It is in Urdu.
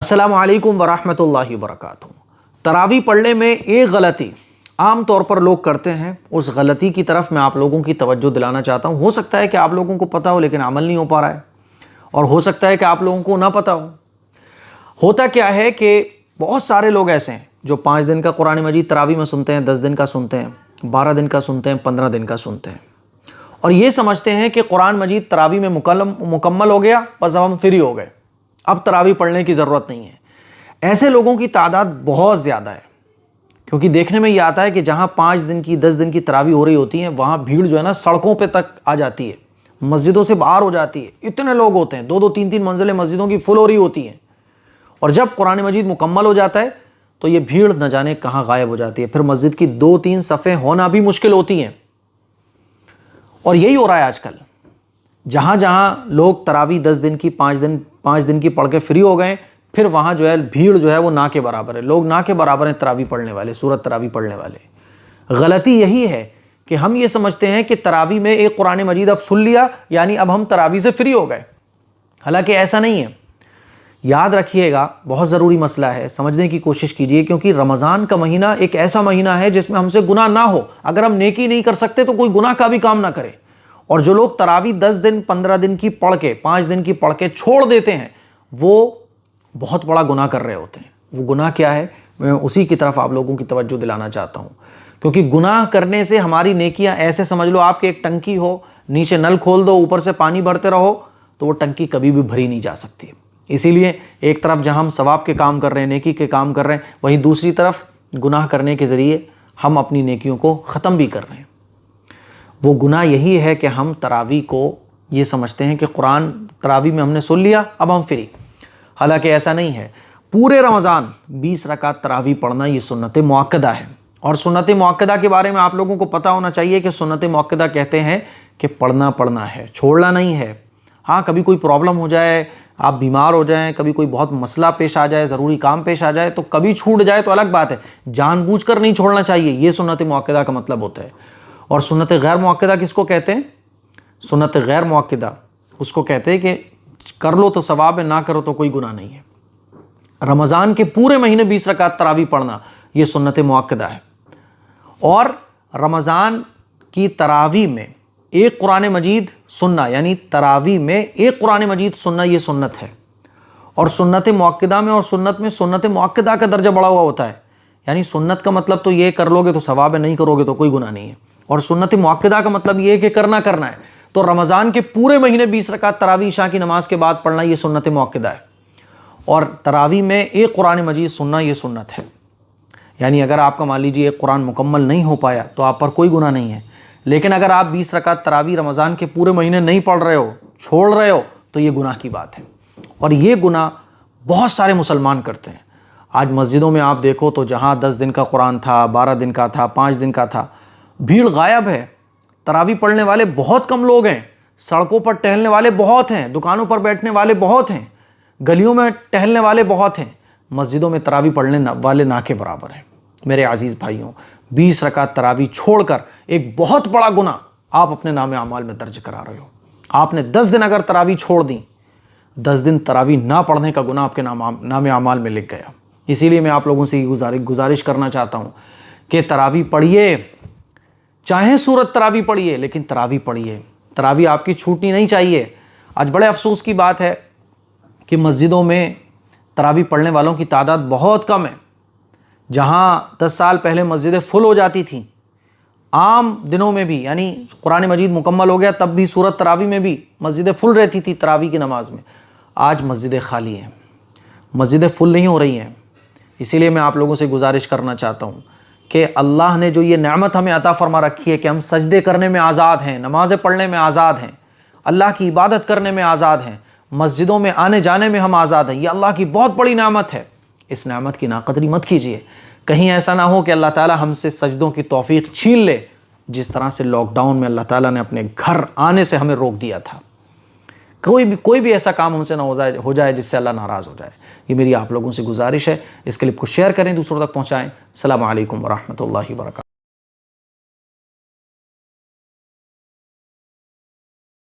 السلام علیکم ورحمۃ اللہ وبرکاتہ۔ تراویح پڑھنے میں ایک غلطی عام طور پر لوگ کرتے ہیں، اس غلطی کی طرف میں آپ لوگوں کی توجہ دلانا چاہتا ہوں۔ ہو سکتا ہے کہ آپ لوگوں کو پتہ ہو لیکن عمل نہیں ہو پا رہا ہے، اور ہو سکتا ہے کہ آپ لوگوں کو نہ پتہ ہو۔ ہوتا کیا ہے کہ بہت سارے لوگ ایسے ہیں جو 5 دن کا قرآن مجید تراویح میں سنتے ہیں، 10 دن کا سنتے ہیں، 12 دن کا سنتے ہیں، 15 دن کا سنتے ہیں، اور یہ سمجھتے ہیں کہ قرآن مجید تراویح میں مکمل ہو گیا، بس اب ہم فری ہو گئے، اب تراویح پڑھنے کی ضرورت نہیں ہے۔ ایسے لوگوں کی تعداد بہت زیادہ ہے، کیونکہ دیکھنے میں یہ آتا ہے کہ جہاں 5 دن کی 10 دن کی تراویح ہو رہی ہوتی ہیں وہاں بھیڑ جو ہے نا سڑکوں پہ تک آ جاتی ہے، مسجدوں سے باہر ہو جاتی ہے، اتنے لوگ ہوتے ہیں، 2-2 3-3 منزلیں مسجدوں کی فل ہو رہی ہوتی ہیں، اور جب قرآن مجید مکمل ہو جاتا ہے تو یہ بھیڑ نہ جانے کہاں غائب ہو جاتی ہے، پھر مسجد کی 2-3 صفیں ہونا بھی مشکل ہوتی ہیں۔ اور یہی ہو رہا ہے آج کل، جہاں جہاں لوگ تراویح 10 دن کی 5 دن کی پڑھ کے فری ہو گئے، پھر وہاں جو ہے بھیڑ جو ہے وہ نہ کے برابر ہے، لوگ نہ کے برابر ہیں تراویح پڑھنے والے، سورت تراویح پڑھنے والے۔ غلطی یہی ہے کہ ہم یہ سمجھتے ہیں کہ تراویح میں ایک قرآن مجید اب سن لیا یعنی اب ہم تراویح سے فری ہو گئے، حالانکہ ایسا نہیں ہے۔ یاد رکھیے گا، بہت ضروری مسئلہ ہے، سمجھنے کی کوشش کیجئے، کیونکہ رمضان کا مہینہ ایک ایسا مہینہ ہے جس میں ہم سے گناہ نہ ہو۔ اگر ہم نیکی نہیں کر سکتے تو کوئی گناہ کا بھی کام نہ کرے، اور جو لوگ تراویح 10 دن 15 دن کی پڑھ کے 5 دن کی پڑھ کے چھوڑ دیتے ہیں وہ بہت بڑا گناہ کر رہے ہوتے ہیں۔ وہ گناہ کیا ہے، میں اسی کی طرف آپ لوگوں کی توجہ دلانا چاہتا ہوں، کیونکہ گناہ کرنے سے ہماری نیکیاں، ایسے سمجھ لو آپ کے ایک ٹنکی ہو، نیچے نل کھول دو، اوپر سے پانی بھرتے رہو تو وہ ٹنکی کبھی بھی بھری نہیں جا سکتی۔ اسی لیے ایک طرف جہاں ہم ثواب کے کام کر رہے ہیں، نیکی کے کام کر رہے ہیں، وہیں دوسری طرف گناہ کرنے کے ذریعے ہم اپنی نیکیوں کو ختم بھی کر رہے ہیں۔ وہ گناہ یہی ہے کہ ہم تراویح کو یہ سمجھتے ہیں کہ قرآن تراویح میں ہم نے سن لیا اب ہم فری، حالانکہ ایسا نہیں ہے۔ پورے رمضان 20 رکعت تراویح پڑھنا یہ سنت مؤکدہ ہے، اور سنت مؤکدہ کے بارے میں آپ لوگوں کو پتہ ہونا چاہیے کہ سنت مؤکدہ کہتے ہیں کہ پڑھنا ہے، چھوڑنا نہیں ہے۔ ہاں کبھی کوئی پرابلم ہو جائے، آپ بیمار ہو جائیں، کبھی کوئی بہت مسئلہ پیش آ جائے، ضروری کام پیش آ جائے تو کبھی چھوٹ جائے تو الگ بات ہے، جان بوجھ کر نہیں چھوڑنا چاہیے، یہ سنت مؤکدہ کا مطلب ہوتا ہے۔ اور سنت غیر مؤکدہ کس کو کہتے ہیں؟ سنت غیر مؤکدہ اس کو کہتے ہیں کہ کر لو تو ثواب ہے، نہ کرو تو کوئی گناہ نہیں ہے۔ رمضان کے پورے مہینے 20 رکعت تراویح پڑھنا یہ سنت مؤکدہ ہے، اور رمضان کی تراویح میں ایک قرآن مجید سننا، یعنی تراویح میں ایک قرآن مجید سننا یہ سنت ہے۔ اور سنت مؤکدہ میں اور سنت میں سنت مؤکدہ کا درجہ بڑا ہوا ہوتا ہے، یعنی سنت کا مطلب تو یہ کر لو گے تو ثواب ہے، نہیں کرو گے تو کوئی گناہ نہیں ہے، اور سنت مؤکدہ کا مطلب یہ ہے کہ کرنا ہے۔ تو رمضان کے پورے مہینے 20 رکعت تراویح عشاء کی نماز کے بعد پڑھنا یہ سنت مؤکدہ ہے، اور تراویح میں ایک قرآن مجید سننا یہ سنت ہے۔ یعنی اگر آپ کا مان لیجیے ایک قرآن مکمل نہیں ہو پایا تو آپ پر کوئی گناہ نہیں ہے، لیکن اگر آپ 20 رکعت تراویح رمضان کے پورے مہینے نہیں پڑھ رہے ہو، چھوڑ رہے ہو، تو یہ گناہ کی بات ہے، اور یہ گناہ بہت سارے مسلمان کرتے ہیں۔ آج مسجدوں میں آپ دیکھو تو جہاں 10 دن کا قرآن تھا، 12 دن کا تھا، 5 دن کا تھا، بھیڑ غائب ہے، تراویح پڑھنے والے بہت کم لوگ ہیں، سڑکوں پر ٹہلنے والے بہت ہیں، دکانوں پر بیٹھنے والے بہت ہیں، گلیوں میں ٹہلنے والے بہت ہیں، مسجدوں میں تراویح پڑھنے والے نہ کے برابر ہیں۔ میرے عزیز بھائیوں، 20 رکعت تراویح چھوڑ کر ایک بہت بڑا گناہ آپ اپنے نام اعمال میں درج کرا رہے ہو۔ آپ نے 10 دن اگر تراویح چھوڑ دیں، 10 دن تراویح نہ پڑھنے کا گناہ آپ کے نام اعمال میں لکھ گیا۔ اسی لیے میں آپ لوگوں سے یہ گزارش کرنا چاہتا ہوں کہ تراویح پڑھیے، چاہے سورت تراویح پڑھیے، لیکن تراویح پڑھیے، تراویح آپ کی چھوٹنی نہیں چاہیے۔ آج بڑے افسوس کی بات ہے کہ مسجدوں میں تراویح پڑھنے والوں کی تعداد بہت کم ہے۔ جہاں 10 سال پہلے مسجدیں فل ہو جاتی تھیں، عام دنوں میں بھی، یعنی قرآن مجید مکمل ہو گیا تب بھی سورت تراویح میں بھی مسجدیں فل رہتی تھی تراویح کی نماز میں، آج مسجدیں خالی ہیں، مسجدیں فل نہیں ہو رہی ہیں۔ اسی لیے میں آپ لوگوں سے گزارش کرنا چاہتا ہوں کہ اللہ نے جو یہ نعمت ہمیں عطا فرما رکھی ہے کہ ہم سجدے کرنے میں آزاد ہیں، نمازیں پڑھنے میں آزاد ہیں، اللہ کی عبادت کرنے میں آزاد ہیں، مسجدوں میں آنے جانے میں ہم آزاد ہیں، یہ اللہ کی بہت بڑی نعمت ہے۔ اس نعمت کی ناقدری مت کیجیے، کہیں ایسا نہ ہو کہ اللہ تعالی ہم سے سجدوں کی توفیق چھین لے، جس طرح سے لاک ڈاؤن میں اللہ تعالیٰ نے اپنے گھر آنے سے ہمیں روک دیا تھا۔ کوئی بھی ایسا کام ہم سے نہ ہو جائے جس سے اللہ ناراض ہو جائے۔ یہ میری آپ لوگوں سے گزارش ہے، اس کلپ کو شیئر کریں، دوسروں تک پہنچائیں۔ السلام علیکم ورحمۃ اللہ وبرکاتہ۔